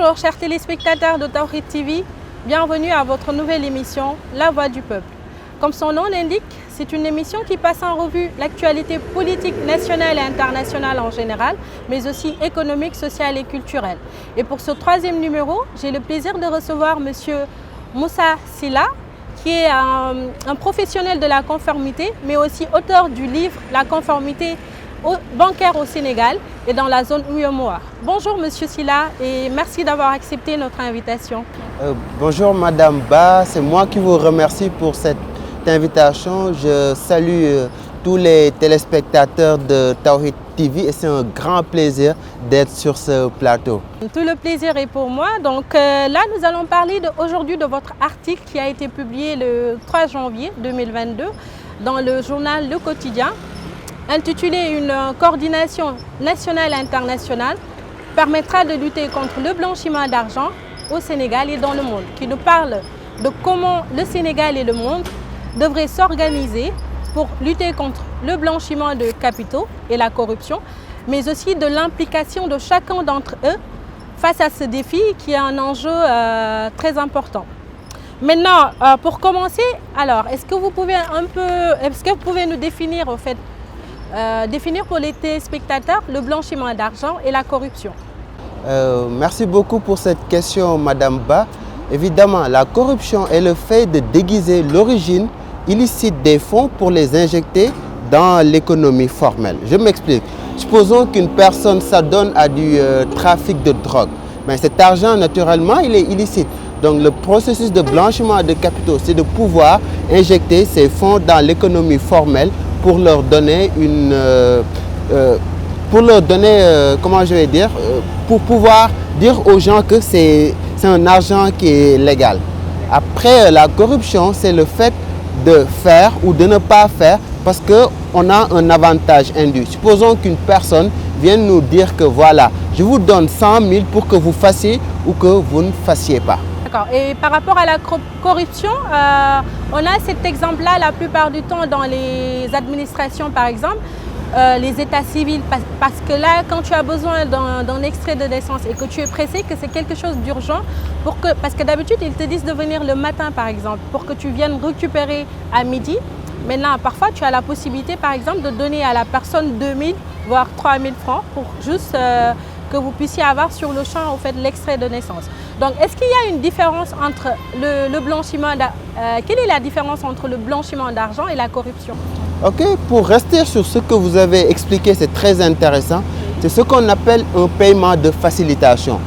Bonjour chers téléspectateurs de Tawhid TV, bienvenue à votre nouvelle émission La Voix du Peuple. Comme son nom l'indique, c'est une émission qui passe en revue l'actualité politique nationale et internationale en général, mais aussi économique, sociale et culturelle. Et pour ce troisième numéro, j'ai le plaisir de recevoir M. Moussa Sylla, qui est un professionnel de la conformité, mais aussi auteur du livre La conformité bancaire au Sénégal et dans la zone Ouyomoa. Bonjour Monsieur Sylla et merci d'avoir accepté notre invitation. Bonjour Madame Ba, c'est moi qui vous remercie pour cette invitation. Je salue tous les téléspectateurs de Tawhid TV et c'est un grand plaisir d'être sur ce plateau. Tout le plaisir est pour moi. Donc là, nous allons parler aujourd'hui de votre article qui a été publié le 3 janvier 2022 dans le journal Le Quotidien, intitulé « Une coordination nationale et internationale permettra de lutter contre le blanchiment d'argent au Sénégal et dans le monde », qui nous parle de comment le Sénégal et le monde devraient s'organiser pour lutter contre le blanchiment de capitaux et la corruption, mais aussi de l'implication de chacun d'entre eux face à ce défi qui est un enjeu très important. Maintenant, pour commencer, alors, est-ce que vous pouvez nous définir en fait, définir pour les téléspectateurs le blanchiment d'argent et la corruption? Merci beaucoup pour cette question, Madame Ba. Évidemment, la corruption est le fait de déguiser l'origine illicite des fonds pour les injecter dans l'économie formelle. Je m'explique. Supposons qu'une personne s'adonne à du trafic de drogue. Mais cet argent, naturellement, il est illicite. Donc le processus de blanchiment de capitaux, c'est de pouvoir injecter ces fonds dans l'économie formelle pour leur donner comment je vais dire, pour pouvoir dire aux gens que c'est un argent qui est légal. Après, la corruption, c'est le fait de faire ou de ne pas faire parce qu'on a un avantage indu. Supposons qu'une personne vienne nous dire que voilà, je vous donne 100 000 pour que vous fassiez ou que vous ne fassiez pas. D'accord. Et par rapport à la corruption, on a cet exemple-là la plupart du temps dans les administrations, par exemple, les états civils, parce que là, quand tu as besoin d'un extrait de naissance et que tu es pressé, que c'est quelque chose d'urgent, parce que d'habitude, ils te disent de venir le matin, par exemple, pour que tu viennes récupérer à midi. Maintenant, parfois, tu as la possibilité, par exemple, de donner à la personne 2 000, voire 3 000 francs pour juste que vous puissiez avoir sur le champ en fait, l'extrait de naissance. Donc, est-ce qu'il y a une différence entre le blanchiment quelle est la différence entre le blanchiment d'argent et la corruption? Ok, pour rester sur ce que vous avez expliqué, c'est très intéressant. C'est ce qu'on appelle un paiement de facilitation.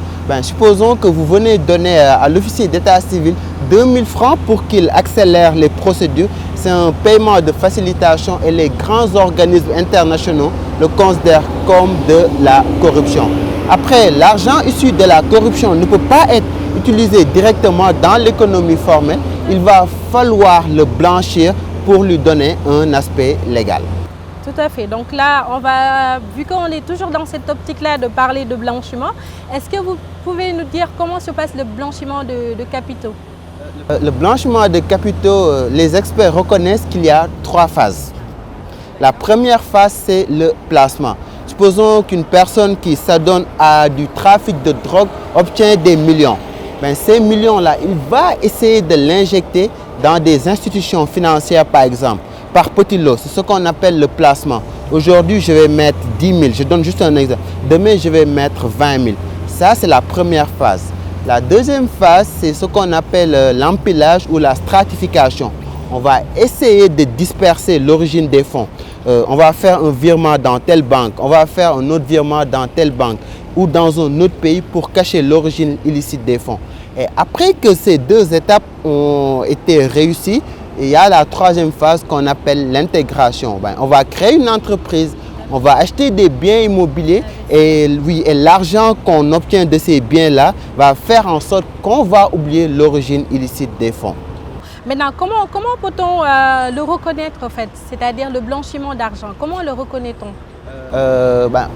Supposons que vous venez donner à l'officier d'état civil 2 000 francs pour qu'il accélère les procédures. C'est un paiement de facilitation et les grands organismes internationaux le considèrent comme de la corruption. Après, l'argent issu de la corruption ne peut pas être utilisé directement dans l'économie formelle. Il va falloir le blanchir pour lui donner un aspect légal. Tout à fait. Donc là, vu qu'on est toujours dans cette optique-là de parler de blanchiment, est-ce que vous pouvez nous dire comment se passe le blanchiment de capitaux? Le blanchiment de capitaux, les experts reconnaissent qu'il y a 3 phases. La première phase, c'est le placement. Supposons qu'une personne qui s'adonne à du trafic de drogue obtient des millions. Ces millions-là, il va essayer de l'injecter dans des institutions financières, par exemple, par petits lots. C'est ce qu'on appelle le placement. Aujourd'hui, je vais mettre 10 000. Je donne juste un exemple. Demain, je vais mettre 20 000. Ça, c'est la première phase. La deuxième phase, c'est ce qu'on appelle l'empilage ou la stratification. On va essayer de disperser l'origine des fonds. On va faire un virement dans telle banque. On va faire un autre virement dans telle banque ou dans un autre pays pour cacher l'origine illicite des fonds. Et après que ces 2 étapes ont été réussies, il y a la troisième phase qu'on appelle l'intégration. On va créer une entreprise, on va acheter des biens immobiliers et l'argent qu'on obtient de ces biens-là va faire en sorte qu'on va oublier l'origine illicite des fonds. Maintenant, comment peut-on le reconnaître en fait, c'est-à-dire le blanchiment d'argent? Comment le reconnaît-on?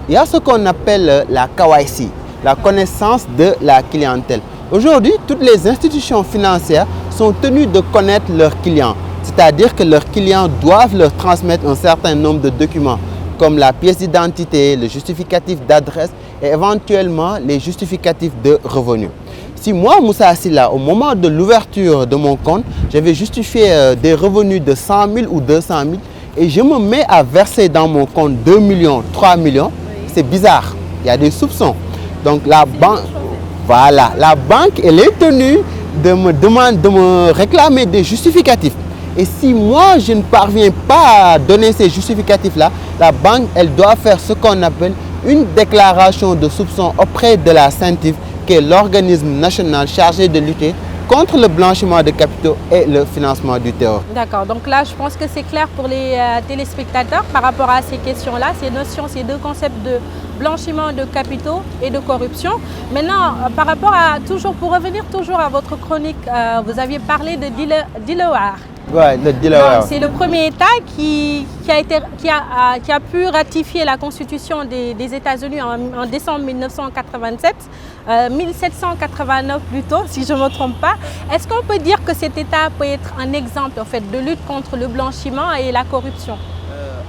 Il y a ce qu'on appelle la KYC, la connaissance de la clientèle. Aujourd'hui, toutes les institutions financières sont tenues de connaître leurs clients. C'est-à-dire que leurs clients doivent leur transmettre un certain nombre de documents comme la pièce d'identité, le justificatif d'adresse et éventuellement les justificatifs de revenus. Si moi, Moussa Silla, au moment de l'ouverture de mon compte, j'avais justifié des revenus de 100 000 ou 200 000 et je me mets à verser dans mon compte 2 millions, 3 millions, c'est bizarre, il y a des soupçons. Donc la banque, voilà, la banque, elle est tenue de me réclamer des justificatifs. Et si moi, je ne parviens pas à donner ces justificatifs-là, la banque, elle doit faire ce qu'on appelle une déclaration de soupçon auprès de la CENTIF, qui est l'organisme national chargé de lutter contre le blanchiment de capitaux et le financement du terrorisme. D'accord, donc là je pense que c'est clair pour les téléspectateurs par rapport à ces questions-là, ces notions, ces deux concepts de blanchiment de capitaux et de corruption. Maintenant, par rapport à, pour revenir toujours à votre chronique, vous aviez parlé de Delaware. Ouais, le Delaware. C'est le premier État qui a pu ratifier la Constitution des États-Unis en décembre 1987, 1789 plutôt, si je ne me trompe pas. Est-ce qu'on peut dire que cet État peut être un exemple en fait, de lutte contre le blanchiment et la corruption?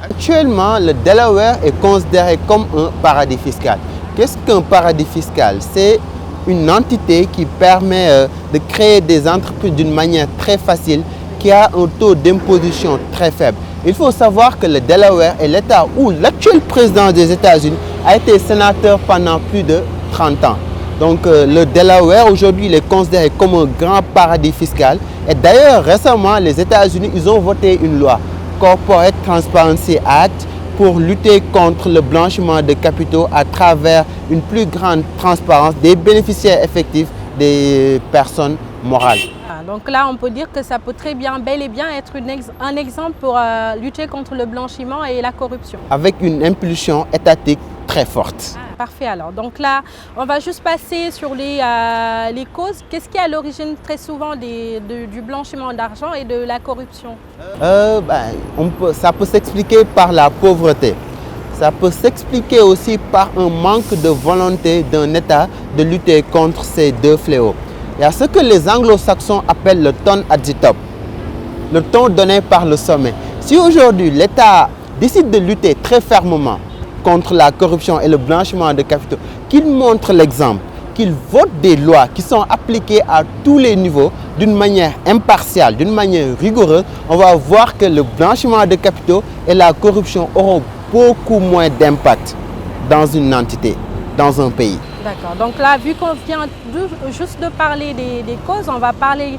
Actuellement, le Delaware est considéré comme un paradis fiscal. Qu'est-ce qu'un paradis fiscal? C'est une entité qui permet de créer des entreprises d'une manière très facile, qui a un taux d'imposition très faible. Il faut savoir que le Delaware est l'État où l'actuel président des États-Unis a été sénateur pendant plus de 30 ans. Donc le Delaware aujourd'hui il est considéré comme un grand paradis fiscal. Et d'ailleurs récemment les États-Unis ils ont voté une loi, Corporate Transparency Act, pour lutter contre le blanchiment de capitaux à travers une plus grande transparence des bénéficiaires effectifs des personnes morales. Donc là, on peut dire que ça peut très bien, bel et bien être un exemple pour lutter contre le blanchiment et la corruption. Avec une impulsion étatique très forte. Parfait alors. Donc là, on va juste passer sur les causes. Qu'est-ce qui est à l'origine très souvent du blanchiment d'argent et de la corruption? Ça peut s'expliquer par la pauvreté. Ça peut s'expliquer aussi par un manque de volonté d'un État de lutter contre ces deux fléaux. Il y a ce que les anglo-saxons appellent le ton at the top, le ton donné par le sommet. Si aujourd'hui l'État décide de lutter très fermement contre la corruption et le blanchiment de capitaux, qu'il montre l'exemple, qu'il vote des lois qui sont appliquées à tous les niveaux d'une manière impartiale, d'une manière rigoureuse, on va voir que le blanchiment de capitaux et la corruption auront beaucoup moins d'impact dans une entité, dans un pays. D'accord. Donc là, vu qu'on vient juste de parler des causes, on va parler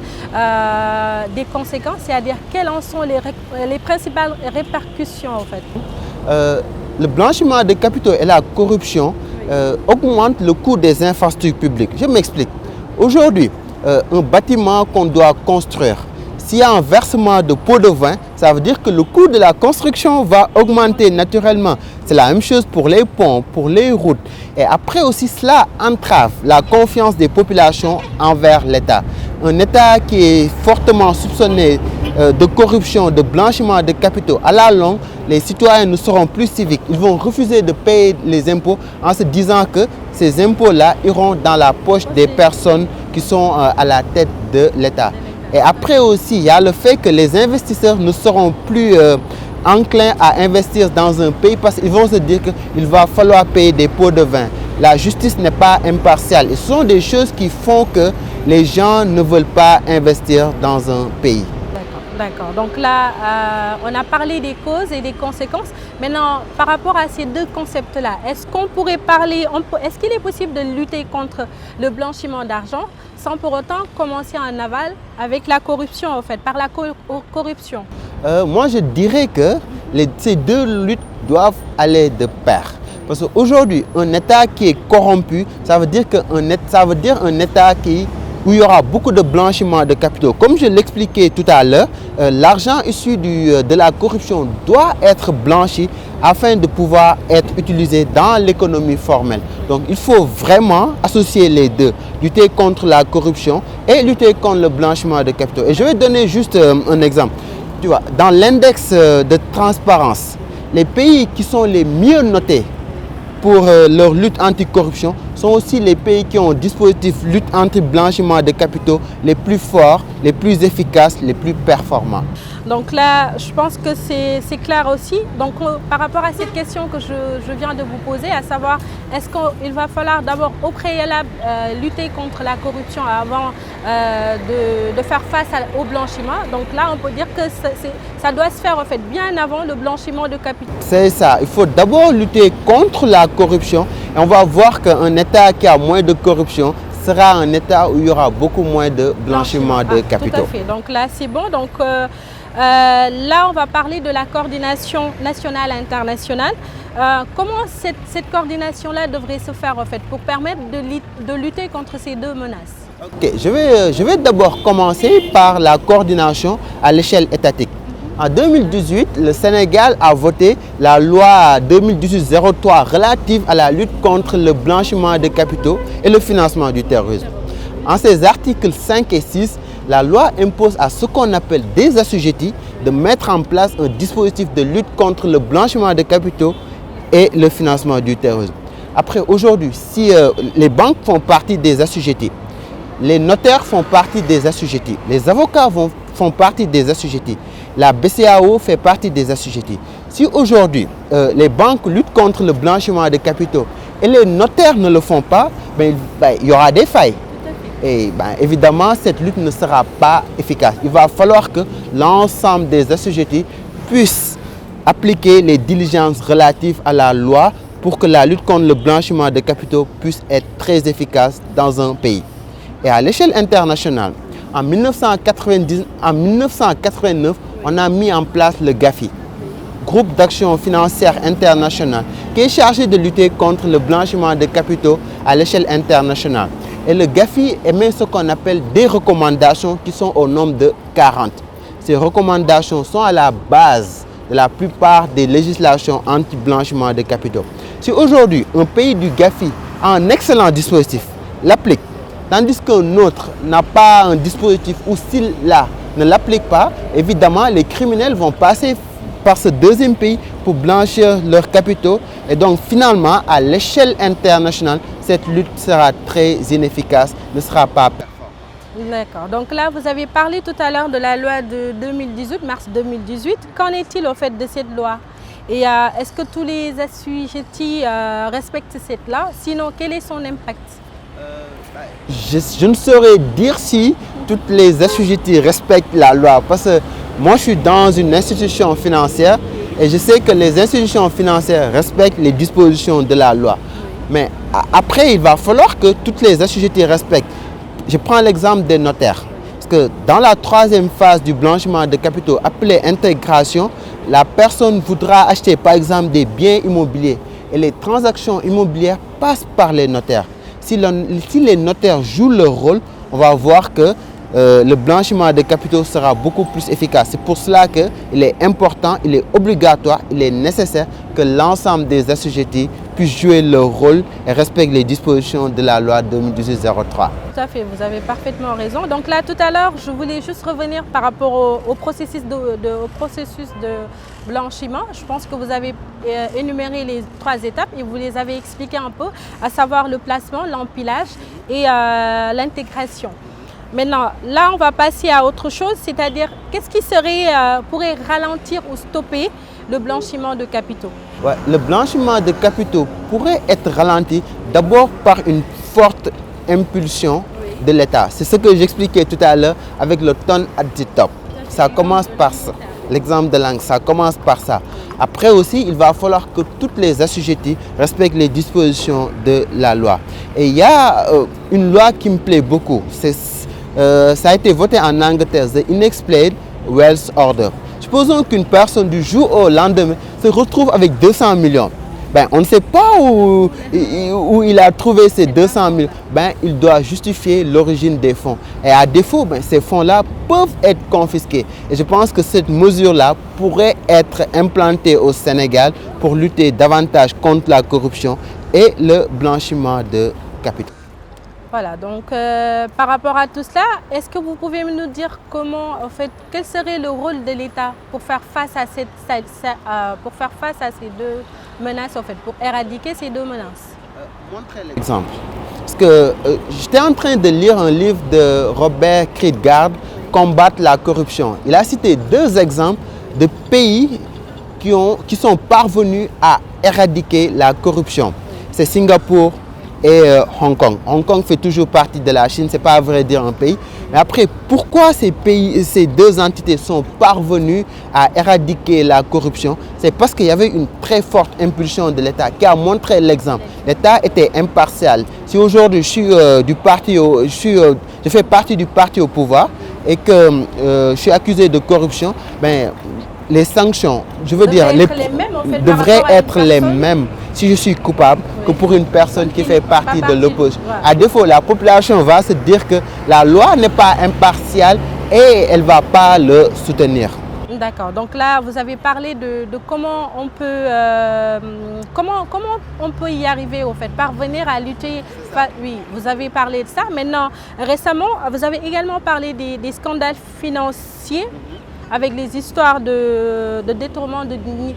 des conséquences, c'est-à-dire quelles en sont les principales répercussions en fait. Le blanchiment de capitaux et la corruption augmentent le coût des infrastructures publiques. Je m'explique. Aujourd'hui, un bâtiment qu'on doit construire, s'il y a un versement de pots de vin, ça veut dire que le coût de la construction va augmenter naturellement. C'est la même chose pour les ponts, pour les routes. Et après aussi, cela entrave la confiance des populations envers l'État. Un État qui est fortement soupçonné de corruption, de blanchiment de capitaux, à la longue, les citoyens ne seront plus civiques. Ils vont refuser de payer les impôts en se disant que ces impôts-là iront dans la poche des personnes qui sont à la tête de l'État. Et après aussi, il y a le fait que les investisseurs ne seront plus enclins à investir dans un pays parce qu'ils vont se dire qu'il va falloir payer des pots de vin. La justice n'est pas impartiale. Et ce sont des choses qui font que les gens ne veulent pas investir dans un pays. D'accord. Donc là, on a parlé des causes et des conséquences. Maintenant, par rapport à ces deux concepts-là, est-ce qu'on pourrait parler, est-ce qu'il est possible de lutter contre le blanchiment d'argent sans pour autant commencer en aval avec la corruption, en fait, par la corruption? Moi, je dirais que ces deux luttes doivent aller de pair. Parce qu'aujourd'hui, un État qui est corrompu, ça veut dire un État où il y aura beaucoup de blanchiment de capitaux. Comme je l'expliquais tout à l'heure, l'argent issu de la corruption doit être blanchi afin de pouvoir être utilisé dans l'économie formelle. Donc il faut vraiment associer les deux, lutter contre la corruption et lutter contre le blanchiment de capitaux. Et je vais donner juste un exemple. Tu vois, dans l'index de transparence, les pays qui sont les mieux notés pour leur lutte anticorruption sont aussi les pays qui ont un dispositif lutte anti-blanchiment de capitaux les plus forts, les plus efficaces, les plus performants. Donc là, je pense que c'est clair aussi. Donc par rapport à cette question que je viens de vous poser, à savoir, est-ce qu'il va falloir d'abord au préalable lutter contre la corruption avant de faire face au blanchiment. Donc là, on peut dire que ça doit se faire en fait bien avant le blanchiment de capitaux. C'est ça, il faut d'abord lutter contre la corruption et on va voir qu'un État qui a moins de corruption sera un État où il y aura beaucoup moins de blanchiment de capitaux. Tout à fait, donc là c'est bon. Donc, là, on va parler de la coordination nationale et internationale. Comment cette coordination-là devrait se faire en fait pour permettre de lutter contre ces deux menaces? Ok, je vais d'abord commencer par la coordination à l'échelle étatique. En 2018, le Sénégal a voté la loi 2018-03 relative à la lutte contre le blanchiment de capitaux et le financement du terrorisme. En ses articles 5 et 6, la loi impose à ce qu'on appelle des assujettis de mettre en place un dispositif de lutte contre le blanchiment de capitaux et le financement du terrorisme. Après, aujourd'hui, si les banques font partie des assujettis, les notaires font partie des assujettis, les avocats font partie des assujettis, la BCEAO fait partie des assujettis. Si aujourd'hui, les banques luttent contre le blanchiment de capitaux et les notaires ne le font pas, il y aura des failles. Et évidemment, cette lutte ne sera pas efficace. Il va falloir que l'ensemble des assujettis puissent appliquer les diligences relatives à la loi pour que la lutte contre le blanchiment de capitaux puisse être très efficace dans un pays. Et à l'échelle internationale, en 1989, on a mis en place le GAFI, Groupe d'action financière internationale, qui est chargé de lutter contre le blanchiment de capitaux à l'échelle internationale. Et le GAFI émet ce qu'on appelle des recommandations qui sont au nombre de 40. Ces recommandations sont à la base de la plupart des législations anti-blanchiment de capitaux. Si aujourd'hui un pays du GAFI a un excellent dispositif, l'applique, tandis qu'un autre n'a pas un dispositif ou s'il ne l'applique pas, évidemment les criminels vont passer par ce deuxième pays pour blanchir leurs capitaux. Et donc finalement, à l'échelle internationale, cette lutte sera très inefficace, ne sera pas performante. D'accord. Donc là, vous avez parlé tout à l'heure de la loi de 2018, mars 2018. Qu'en est-il au fait de cette loi? Et est-ce que tous les assujettis respectent cette loi? Sinon, quel est son impact? Je ne saurais dire si toutes les assujettis respectent la loi parce que moi je suis dans une institution financière et je sais que les institutions financières respectent les dispositions de la loi. Mais après, il va falloir que toutes les assujettis respectent. Je prends l'exemple des notaires. Parce que dans la troisième phase du blanchiment de capitaux appelée intégration, la personne voudra acheter par exemple des biens immobiliers et les transactions immobilières passent par les notaires. Si les notaires jouent leur rôle, on va voir que le blanchiment de capitaux sera beaucoup plus efficace. C'est pour cela qu'il est important, il est obligatoire, il est nécessaire que l'ensemble des assujettis puissent jouer leur rôle et respectent les dispositions de la loi 2018-03. Tout à fait, vous avez parfaitement raison. Donc là, tout à l'heure, je voulais juste revenir par rapport au processus de blanchiment. Je pense que vous avez énuméré les 3 étapes et vous les avez expliquées un peu, à savoir le placement, l'empilage et l'intégration. Maintenant, là, on va passer à autre chose, c'est-à-dire qu'est-ce qui pourrait ralentir ou stopper le blanchiment de capitaux? Ouais, le blanchiment de capitaux pourrait être ralenti d'abord par une forte impulsion de l'État. C'est ce que j'expliquais tout à l'heure avec le turn at the top. Ça commence par ça. L'exemple de langue, ça commence par ça. Après aussi, il va falloir que toutes les assujettis respectent les dispositions de la loi. Et il y a une loi qui me plaît beaucoup. Ça a été voté en Angleterre, The Unexplained Wealth Order. Supposons qu'une personne du jour au lendemain se retrouve avec 200 millions. On ne sait pas où il a trouvé ces 200 millions. Il doit justifier l'origine des fonds. Et à défaut, ces fonds-là peuvent être confisqués. Et je pense que cette mesure-là pourrait être implantée au Sénégal pour lutter davantage contre la corruption et le blanchiment de capitaux. Voilà, donc par rapport à tout cela, est-ce que vous pouvez nous dire quel serait le rôle de l'État pour faire face à ces deux menaces, pour éradiquer ces deux menaces? montrer l'exemple. Parce que j'étais en train de lire un livre de Robert Kierkegaard, Combattre la corruption. Il a cité deux exemples de pays qui sont parvenus à éradiquer la corruption. C'est Singapour et Hong Kong. Hong Kong fait toujours partie de la Chine, ce n'est pas à vrai dire un pays. Mais après, pourquoi ces deux entités sont parvenues à éradiquer la corruption? C'est parce qu'il y avait une très forte impulsion de l'État qui a montré l'exemple. L'État était impartial. Si aujourd'hui je fais partie du parti au pouvoir et que je suis accusé de corruption, ben, les sanctions, je veux dire, devraient être les mêmes si je suis coupable que pour une personne qui fait partie de l'opposition. À défaut, la population va se dire que la loi n'est pas impartiale et elle ne va pas le soutenir. D'accord. Donc là, vous avez parlé de comment on peut y arriver, au fait, parvenir à lutter. Oui, vous avez parlé de ça. Maintenant, récemment, vous avez également parlé des scandales financiers avec les histoires de détournement de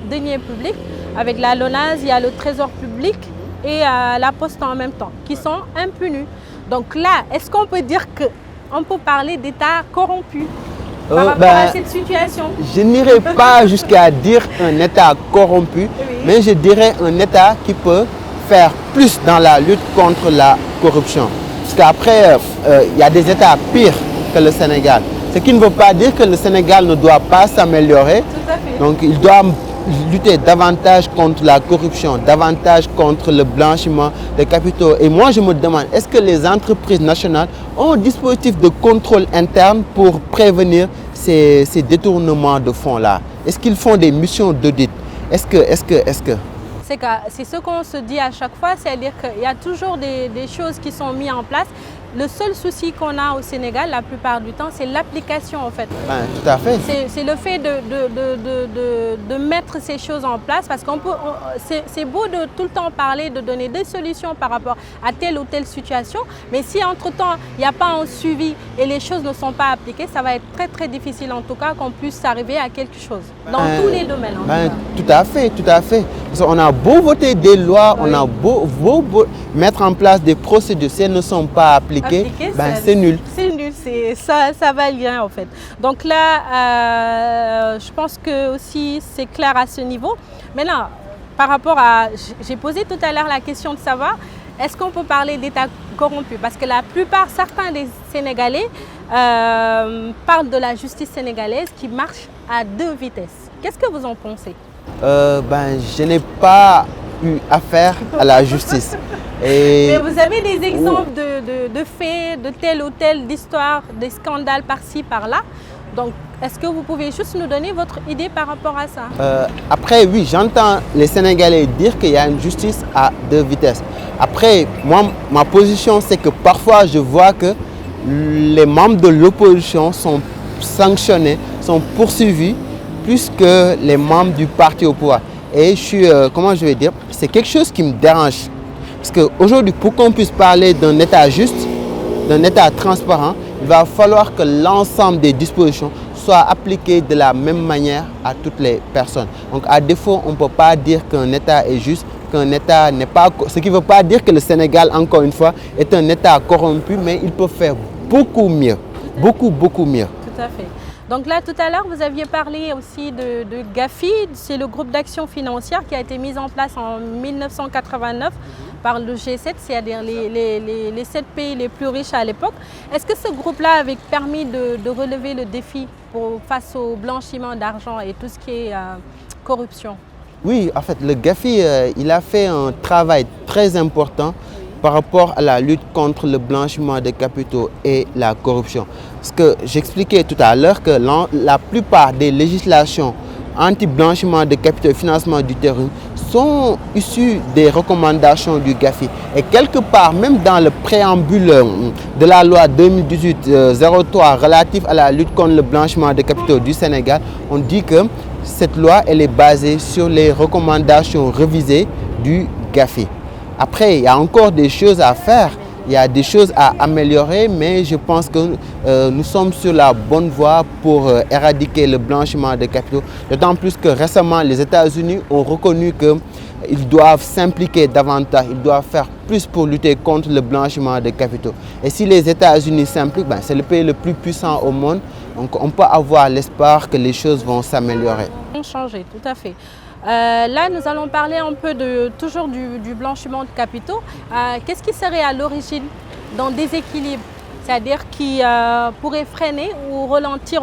deniers publics. Avec la LONASE, il y a le Trésor public et la Poste en même temps, qui sont impunis. Donc là, est-ce qu'on peut dire qu'on peut parler d'État corrompu par rapport à cette situation? Je n'irai pas jusqu'à dire un État corrompu, oui, mais je dirais un État qui peut faire plus dans la lutte contre la corruption. Parce qu'après, il y a des États pires que le Sénégal. Ce qui ne veut pas dire que le Sénégal ne doit pas s'améliorer. Donc il doit lutter davantage contre la corruption, davantage contre le blanchiment des capitaux. Et moi je me demande, est-ce que les entreprises nationales ont un dispositif de contrôle interne pour prévenir ces détournements de fonds-là? Est-ce qu'ils font des missions d'audit? Est-ce que c'est ce qu'on se dit à chaque fois, c'est-à-dire qu'il y a toujours des choses qui sont mises en place. Le seul souci qu'on a au Sénégal, la plupart du temps, c'est l'application en fait. Ben, tout à fait. C'est le fait de mettre ces choses en place parce qu'on peut, c'est beau de tout le temps parler, de donner des solutions par rapport à telle ou telle situation, mais si entre-temps, il n'y a pas un suivi et les choses ne sont pas appliquées, ça va être très très difficile en tout cas qu'on puisse arriver à quelque chose, dans tous les domaines. Tout à fait, tout à fait. Parce qu'on a beau voter des lois, oui, on a beau mettre en place des procédures, si elles ne sont pas appliquées, c'est nul. C'est nul, ça va rien en fait. Donc là, je pense que aussi c'est clair à ce niveau. Maintenant, par rapport à, j'ai posé tout à l'heure la question de savoir, est-ce qu'on peut parler d'État corrompu? Parce que la plupart, certains des Sénégalais parlent de la justice sénégalaise qui marche à deux vitesses. Qu'est-ce que vous en pensez? Je n'ai pas eu affaire à la justice. Mais vous avez des exemples de faits, de telle ou telle histoire, des scandales par-ci, par-là. Donc, est-ce que vous pouvez juste nous donner votre idée par rapport à ça? Après, oui, j'entends les Sénégalais dire qu'il y a une justice à deux vitesses. Après, moi, ma position, c'est que parfois, je vois que les membres de l'opposition sont sanctionnés, sont poursuivis, plus que les membres du parti au pouvoir. Et je suis, comment je vais dire, c'est quelque chose qui me dérange. Parce qu'aujourd'hui, pour qu'on puisse parler d'un État juste, d'un État transparent, il va falloir que l'ensemble des dispositions soient appliquées de la même manière à toutes les personnes. Donc à défaut, on ne peut pas dire qu'un État est juste, qu'un État n'est pas... Ce qui ne veut pas dire que le Sénégal, encore une fois, est un État corrompu, mais il peut faire beaucoup mieux. Beaucoup mieux. Tout à fait. Donc là, tout à l'heure, vous aviez parlé aussi de GAFI, c'est le groupe d'action financière qui a été mis en place en 1989 par le G7, c'est-à-dire les 7 pays les plus riches à l'époque. Est-ce que ce groupe-là avait permis de relever le défi face au blanchiment d'argent et tout ce qui est corruption? Oui, en fait, le GAFI, il a fait un travail très important par rapport à la lutte contre le blanchiment des capitaux et la corruption. Parce que j'expliquais tout à l'heure que la plupart des législations anti-blanchiment de capitaux et financement du terrorisme sont issues des recommandations du GAFI. Et quelque part, même dans le préambule de la loi 2018-03 relative à la lutte contre le blanchiment de capitaux du Sénégal, on dit que cette loi elle est basée sur les recommandations révisées du GAFI. Après, il y a encore des choses à faire, il y a des choses à améliorer, mais je pense que nous sommes sur la bonne voie pour éradiquer le blanchiment de capitaux. D'autant plus que récemment, les États-Unis ont reconnu que ils doivent s'impliquer davantage, ils doivent faire plus pour lutter contre le blanchiment de capitaux. Et si les États-Unis s'impliquent, c'est le pays le plus puissant au monde, donc on peut avoir l'espoir que les choses vont s'améliorer. Changer, tout à fait. Là, nous allons parler un peu toujours du blanchiment de capitaux. Qu'est-ce qui serait à l'origine d'un déséquilibre, c'est-à-dire qui pourrait freiner ou ralentir,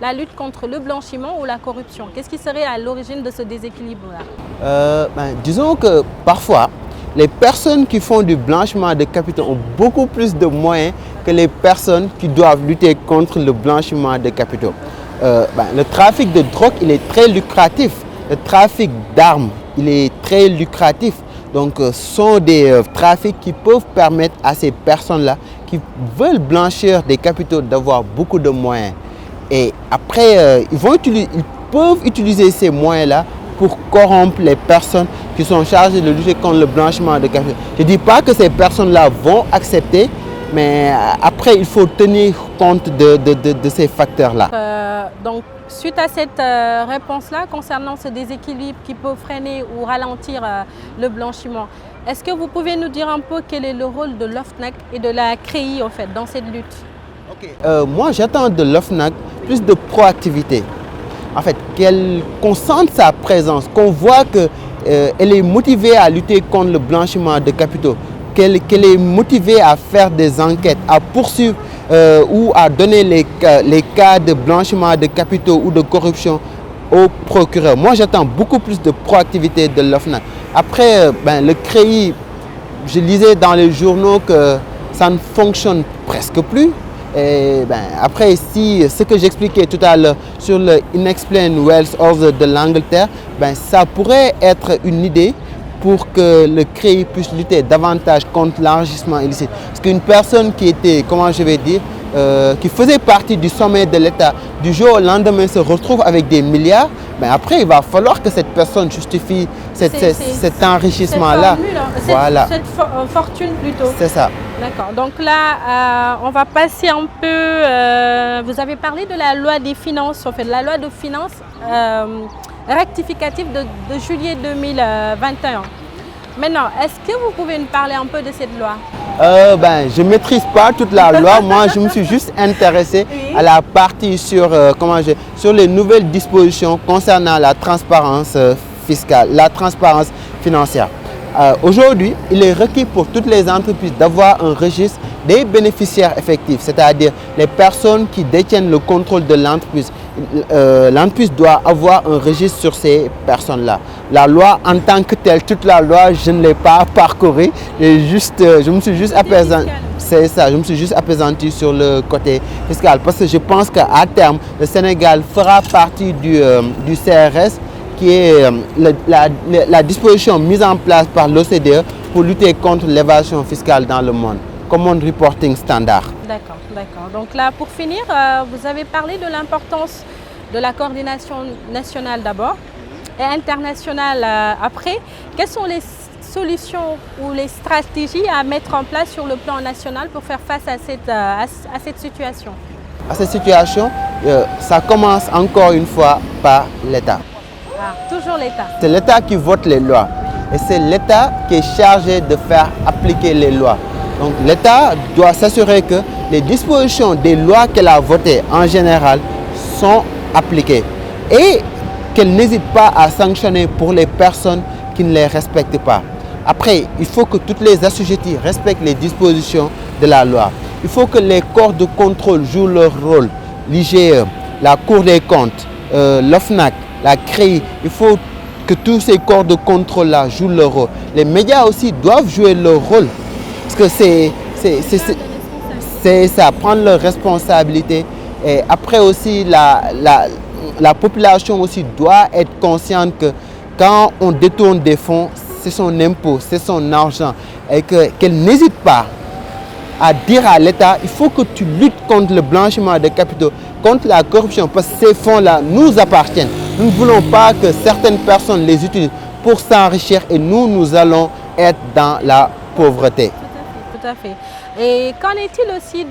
la lutte contre le blanchiment ou la corruption? Qu'est-ce qui serait à l'origine de ce déséquilibre-là? Disons que parfois, les personnes qui font du blanchiment de capitaux ont beaucoup plus de moyens que les personnes qui doivent lutter contre le blanchiment de capitaux. Le trafic de drogue, il est très lucratif. Le trafic d'armes, il est très lucratif. Donc, ce sont des trafics qui peuvent permettre à ces personnes-là qui veulent blanchir des capitaux d'avoir beaucoup de moyens. Et après, ils peuvent utiliser ces moyens-là pour corrompre les personnes qui sont chargées de lutter contre le blanchiment de capitaux. Je ne dis pas que ces personnes-là vont accepter, mais après, il faut tenir compte de ces facteurs-là. Donc, suite à cette réponse-là, concernant ce déséquilibre qui peut freiner ou ralentir le blanchiment, est-ce que vous pouvez nous dire un peu quel est le rôle de l'OFNAC et de la CREI en fait, dans cette lutte? Moi, j'attends de l'OFNAC plus de proactivité. En fait, qu'elle concentre sa présence, qu'on voit qu'elle est motivée à lutter contre le blanchiment de capitaux, qu'elle est motivée à faire des enquêtes, à poursuivre ou à donner les cas de blanchiment de capitaux ou de corruption au procureur. Moi, j'attends beaucoup plus de proactivité de l'OFNAC. Après, le CREI, je lisais dans les journaux que ça ne fonctionne presque plus. Et après, si ce que j'expliquais tout à l'heure sur le Unexplained Wealth Order de l'Angleterre, ça pourrait être une idée pour que le CREI puisse lutter davantage contre l'enrichissement illicite. Parce qu'une personne qui était, comment je vais dire, qui faisait partie du sommet de l'État, du jour au lendemain se retrouve avec des milliards, après il va falloir que cette personne justifie cet enrichissement-là. Voilà. Cette fortune plutôt. C'est ça. D'accord. Donc là, on va passer un peu, vous avez parlé de la loi des finances, en fait, la loi de finances rectificative de juillet 2021. Maintenant, est-ce que vous pouvez nous parler un peu de cette loi? Je ne maîtrise pas toute la loi. Moi, je me suis juste intéressé à la partie sur les nouvelles dispositions concernant la transparence fiscale, la transparence financière. Aujourd'hui, il est requis pour toutes les entreprises d'avoir un registre des bénéficiaires effectifs, c'est-à-dire les personnes qui détiennent le contrôle de l'entreprise. L'entreprise doit avoir un registre sur ces personnes-là. La loi en tant que telle, toute la loi, je ne l'ai pas parcourue. Je me suis juste apaisanti. C'est ça, je me suis juste apaisanti sur le côté fiscal parce que je pense qu'à terme, le Sénégal fera partie du CRS, qui est la disposition mise en place par l'OCDE pour lutter contre l'évasion fiscale dans le monde. Common Reporting Standard. D'accord, d'accord. Donc là, pour finir, vous avez parlé de l'importance de la coordination nationale d'abord et internationale après. Quelles sont les solutions ou les stratégies à mettre en place sur le plan national pour faire face à cette situation? À cette situation, ça commence encore une fois par l'État. Toujours l'État. C'est l'État qui vote les lois et c'est l'État qui est chargé de faire appliquer les lois. Donc l'État doit s'assurer que les dispositions des lois qu'elle a votées en général sont appliquées et qu'elle n'hésite pas à sanctionner pour les personnes qui ne les respectent pas. Après, il faut que toutes les assujetties respectent les dispositions de la loi. Il faut que les corps de contrôle jouent leur rôle. L'IGE, la Cour des comptes, l'OFNAC, la CREI, il faut que tous ces corps de contrôle-là jouent leur rôle. Les médias aussi doivent jouer leur rôle. Parce que c'est ça, prendre leurs responsabilités. Et après aussi, la population aussi doit être consciente que quand on détourne des fonds, c'est son impôt, c'est son argent. Et qu'elle n'hésite pas à dire à l'État, il faut que tu luttes contre le blanchiment de capitaux, contre la corruption, parce que ces fonds-là nous appartiennent. Nous ne voulons pas que certaines personnes les utilisent pour s'enrichir et nous allons être dans la pauvreté. Tout à fait. Et qu'en est-il aussi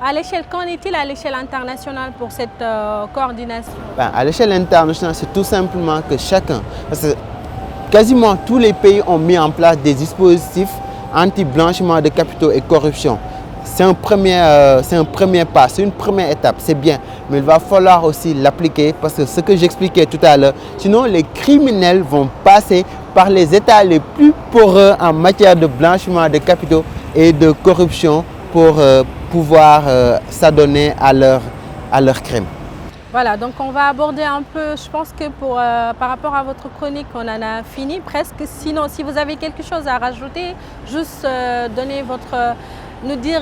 à l'échelle, qu'en est-il à l'échelle internationale pour cette coordination? À l'échelle internationale, c'est tout simplement que chacun, parce que quasiment tous les pays ont mis en place des dispositifs anti-blanchiment de capitaux et corruption. C'est un premier pas, c'est une première étape, c'est bien. Mais il va falloir aussi l'appliquer parce que ce que j'expliquais tout à l'heure, sinon les criminels vont passer par les États les plus poreux en matière de blanchiment de capitaux et de corruption pour pouvoir s'adonner à leurs crimes. Voilà, donc on va aborder un peu, je pense que par rapport à votre chronique, on en a fini presque. Sinon, si vous avez quelque chose à rajouter, juste nous dire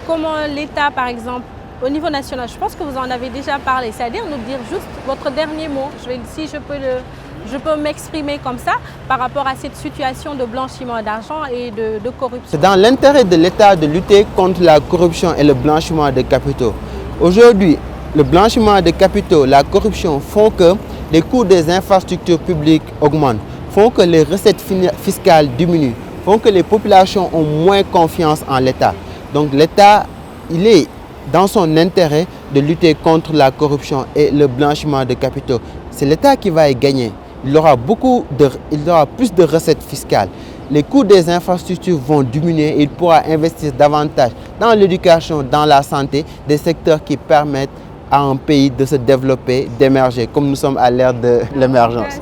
comment l'État, par exemple, au niveau national, je pense que vous en avez déjà parlé, c'est-à-dire nous dire juste votre dernier mot, si je peux m'exprimer comme ça, par rapport à cette situation de blanchiment d'argent et de corruption. C'est dans l'intérêt de l'État de lutter contre la corruption et le blanchiment de capitaux. Aujourd'hui, le blanchiment de capitaux, la corruption font que les coûts des infrastructures publiques augmentent, font que les recettes fiscales diminuent, font que les populations ont moins confiance en l'État. Donc l'État, il est dans son intérêt de lutter contre la corruption et le blanchiment de capitaux. C'est l'État qui va y gagner. Il aura plus de recettes fiscales. Les coûts des infrastructures vont diminuer et il pourra investir davantage dans l'éducation, dans la santé, des secteurs qui permettent à un pays de se développer, d'émerger, comme nous sommes à l'ère de l'émergence.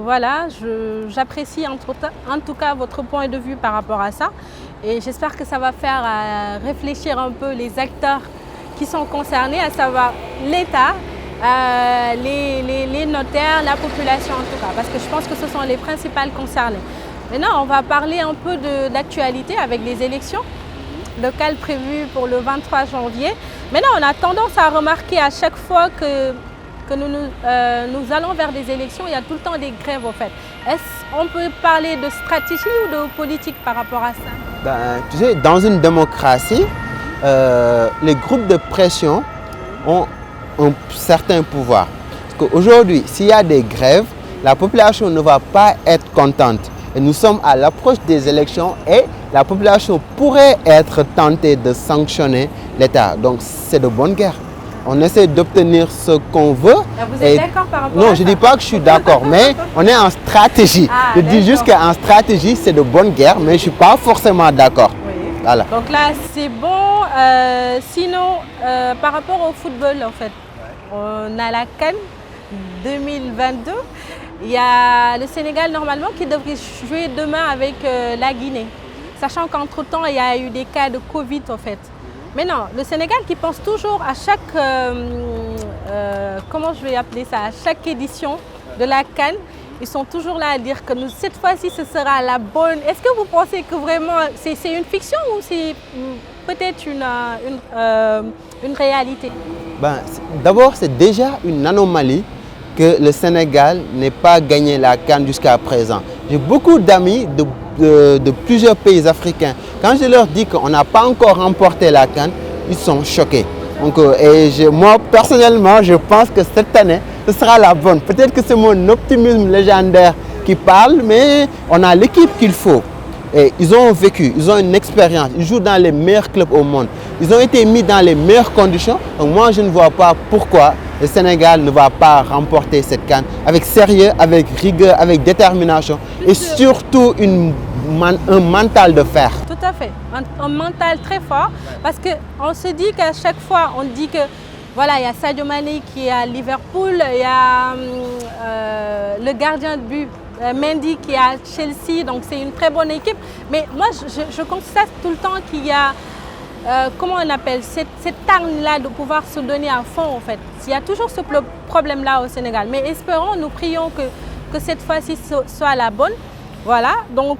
Voilà, j'apprécie en tout cas votre point de vue par rapport à ça et j'espère que ça va faire réfléchir un peu les acteurs qui sont concernés, à savoir l'État, les notaires, la population en tout cas, parce que je pense que ce sont les principales concernées. Maintenant, on va parler un peu d'actualité avec les élections locales prévues pour le 23 janvier. Maintenant, on a tendance à remarquer à chaque fois que nous allons vers des élections, il y a tout le temps des grèves au fait. Est-ce qu'on peut parler de stratégie ou de politique par rapport à ça? Tu sais, dans une démocratie, les groupes de pression ont un certain pouvoir. Parce qu'aujourd'hui, s'il y a des grèves, la population ne va pas être contente. Et nous sommes à l'approche des élections et la population pourrait être tentée de sanctionner l'État. Donc c'est de bonne guerre. On essaie d'obtenir ce qu'on veut. Vous êtes d'accord par rapport à ça? Non, je ne dis pas que je suis d'accord, mais on est en stratégie. Je dis juste qu'en stratégie, c'est de bonne guerre, mais je ne suis pas forcément d'accord. Oui. Voilà. Donc là, c'est bon. Sinon, par rapport au football, en fait, on a la CAN 2022. Il y a le Sénégal, normalement, qui devrait jouer demain avec la Guinée. Sachant qu'entre-temps, il y a eu des cas de Covid, en fait. Mais non, le Sénégal qui pense toujours à chaque, comment je vais appeler ça, à chaque édition de la CAN, ils sont toujours là à dire que cette fois-ci, ce sera la bonne. Est-ce que vous pensez que vraiment, c'est une fiction ou c'est peut-être une réalité? D'abord, c'est déjà une anomalie que le Sénégal n'ait pas gagné la CAN jusqu'à présent. J'ai beaucoup d'amis de plusieurs pays africains. Quand je leur dis qu'on n'a pas encore remporté la CAN, ils sont choqués. Donc, moi, personnellement, je pense que cette année, ce sera la bonne. Peut-être que c'est mon optimisme légendaire qui parle, mais on a l'équipe qu'il faut. Et ils ont vécu, ils ont une expérience, ils jouent dans les meilleurs clubs au monde. Ils ont été mis dans les meilleures conditions. Donc moi, je ne vois pas pourquoi le Sénégal ne va pas remporter cette CAN avec sérieux, avec rigueur, avec détermination et surtout un mental de fer. Tout à fait, un mental très fort parce qu'on se dit qu'à chaque fois, on dit que voilà, il y a Sadio Mané qui est à Liverpool, il y a le gardien de but Mendy qui est à Chelsea, donc c'est une très bonne équipe. Mais moi, je constate tout le temps qu'il y a, comment on appelle, cette arme-là de pouvoir se donner à fond en fait. Il y a toujours ce problème-là au Sénégal. Mais espérons, nous prions que cette fois-ci soit la bonne. Voilà, donc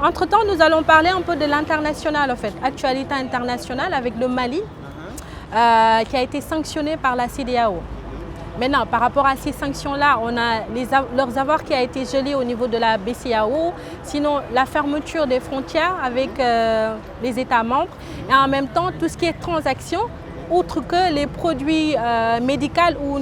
entre-temps, nous allons parler un peu de l'international en fait. Actualité internationale avec le Mali qui a été sanctionné par la CEDEAO. Maintenant, par rapport à ces sanctions-là, on a leurs avoirs qui a été gelé au niveau de la BCEAO, sinon la fermeture des frontières avec les États membres et en même temps tout ce qui est transactions, outre que les produits médicaux ou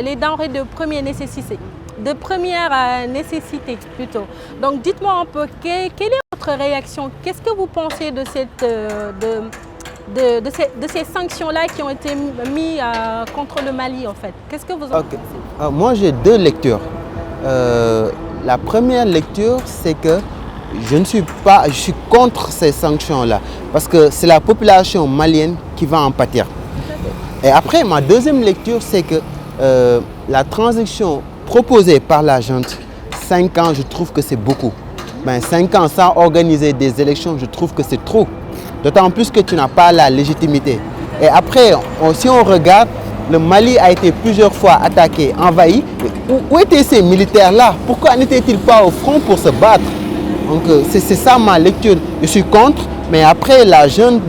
les denrées de première nécessité. de première nécessité plutôt. Donc dites-moi un peu, quelle est votre réaction? Qu'est-ce que vous pensez de ces sanctions-là qui ont été mises contre le Mali en fait? Qu'est-ce que vous en pensez? Moi j'ai deux lectures. La première lecture, c'est que je suis contre ces sanctions-là parce que c'est la population malienne qui va en pâtir. Et après, ma deuxième lecture, c'est que la transition proposée par la junte, 5 ans, je trouve que c'est beaucoup. 5 ans sans organiser des élections, je trouve que c'est trop. D'autant plus que tu n'as pas la légitimité. Et après, si on regarde, le Mali a été plusieurs fois attaqué, envahi. Où étaient ces militaires-là? Pourquoi n'étaient-ils pas au front pour se battre? Donc c'est ça ma lecture. Je suis contre, mais après la junte,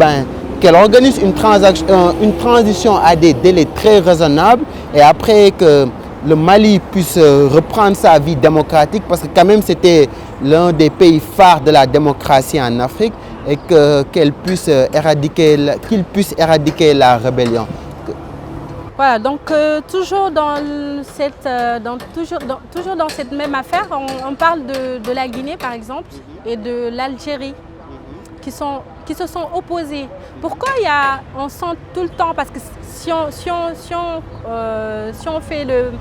qu'elle organise une transition à des délais très raisonnables et après que le Mali puisse reprendre sa vie démocratique parce que quand même c'était l'un des pays phares de la démocratie en Afrique et qu'il puisse éradiquer la rébellion. Voilà, donc toujours dans cette même affaire, on parle de la Guinée par exemple et de l'Algérie qui se sont opposés. Pourquoi on sent tout le temps, parce que si on fait le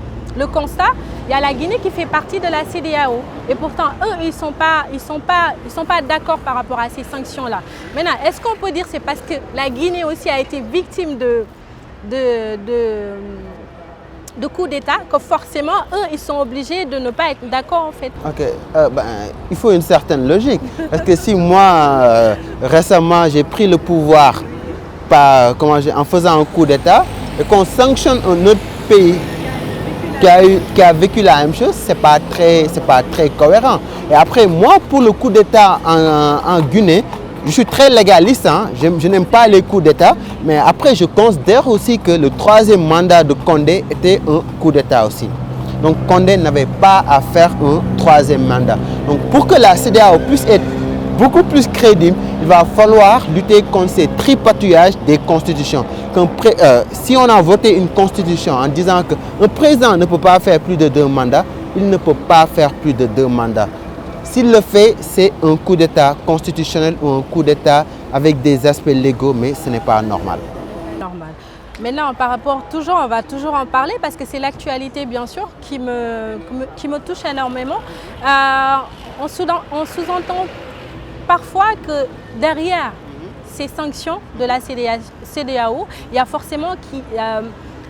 constat, il y a la Guinée qui fait partie de la CEDEAO et pourtant eux ils sont pas d'accord par rapport à ces sanctions-là. Maintenant, est-ce qu'on peut dire que c'est parce que la Guinée aussi a été victime de coup d'État que forcément eux ils sont obligés de ne pas être d'accord en fait? Il faut une certaine logique parce que si moi récemment j'ai pris le pouvoir en faisant un coup d'État et qu'on sanctionne un autre pays qui a vécu la même chose, c'est pas très cohérent. Et après moi pour le coup d'État en Guinée, je suis très légaliste, hein. Je n'aime pas les coups d'État, mais après je considère aussi que le 3e mandat de Condé était un coup d'État aussi. Donc Condé n'avait pas à faire un 3e mandat. Donc pour que la CEDEAO puisse être beaucoup plus crédible, il va falloir lutter contre ces tripatouillages des constitutions. Si on a voté une constitution en disant qu'un président ne peut pas faire plus de 2 mandats, il ne peut pas faire plus de 2 mandats. S'il le fait, c'est un coup d'État constitutionnel ou un coup d'État avec des aspects légaux, mais ce n'est pas normal. Normal. Maintenant, on va toujours en parler parce que c'est l'actualité bien sûr qui me touche énormément. On sous-entend parfois que derrière ces sanctions de la CEDEAO, il y a forcément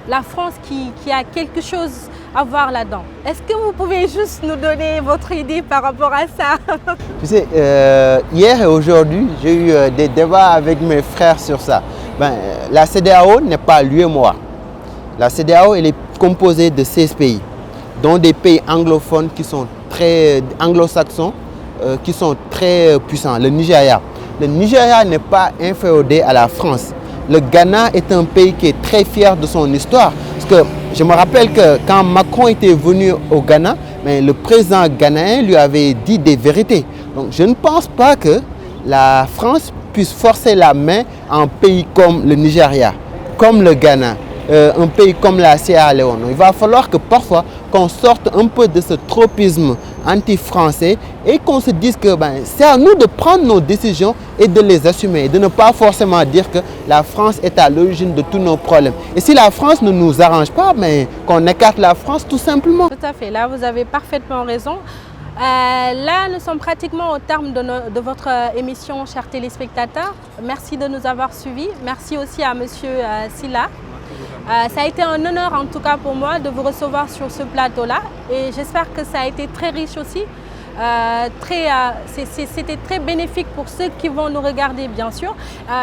la France qui a quelque chose à voir là-dedans. Est-ce que vous pouvez juste nous donner votre idée par rapport à ça? Tu sais, hier et aujourd'hui, j'ai eu des débats avec mes frères sur ça. La CEDEAO n'est pas l'UEMOA. La CEDEAO, elle est composée de 16 pays, dont des pays anglophones qui sont très anglo-saxons, qui sont très puissants. Le Nigeria. Le Nigeria n'est pas inféodé à la France. Le Ghana est un pays qui est très fier de son histoire. Parce que je me rappelle que quand Macron était venu au Ghana, le président ghanéen lui avait dit des vérités. Donc je ne pense pas que la France puisse forcer la main à un pays comme le Nigeria, comme le Ghana, un pays comme la Sierra Leone. Il va falloir que parfois qu'on sorte un peu de ce tropisme anti-français et qu'on se dise que c'est à nous de prendre nos décisions et de les assumer et de ne pas forcément dire que la France est à l'origine de tous nos problèmes. Et si la France ne nous arrange pas, qu'on écarte la France tout simplement. Tout à fait, là vous avez parfaitement raison. Là, nous sommes pratiquement au terme de votre émission, chers téléspectateurs. Merci de nous avoir suivis. Merci aussi à Monsieur Silla. Ça a été un honneur en tout cas pour moi de vous recevoir sur ce plateau-là et j'espère que ça a été très riche aussi. C'était très bénéfique pour ceux qui vont nous regarder bien sûr.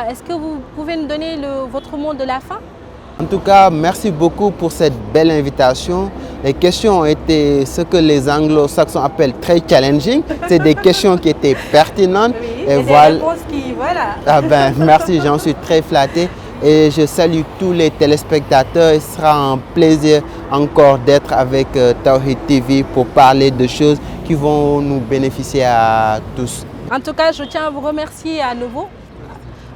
Est-ce que vous pouvez nous donner votre mot de la fin? En tout cas, merci beaucoup pour cette belle invitation. Les questions ont été ce que les anglo-saxons appellent très challenging. C'est des questions qui étaient pertinentes. Oui, et voilà. Des réponses qui, voilà. Merci, j'en suis très flatté. Et je salue tous les téléspectateurs. Il sera un plaisir encore d'être avec Tawhid TV pour parler de choses qui vont nous bénéficier à tous. En tout cas, je tiens à vous remercier à nouveau.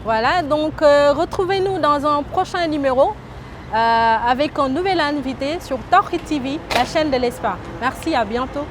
Voilà, donc retrouvez-nous dans un prochain numéro. avec un nouvel invité sur Tawhid TV, la chaîne de l'espoir. Merci, à bientôt.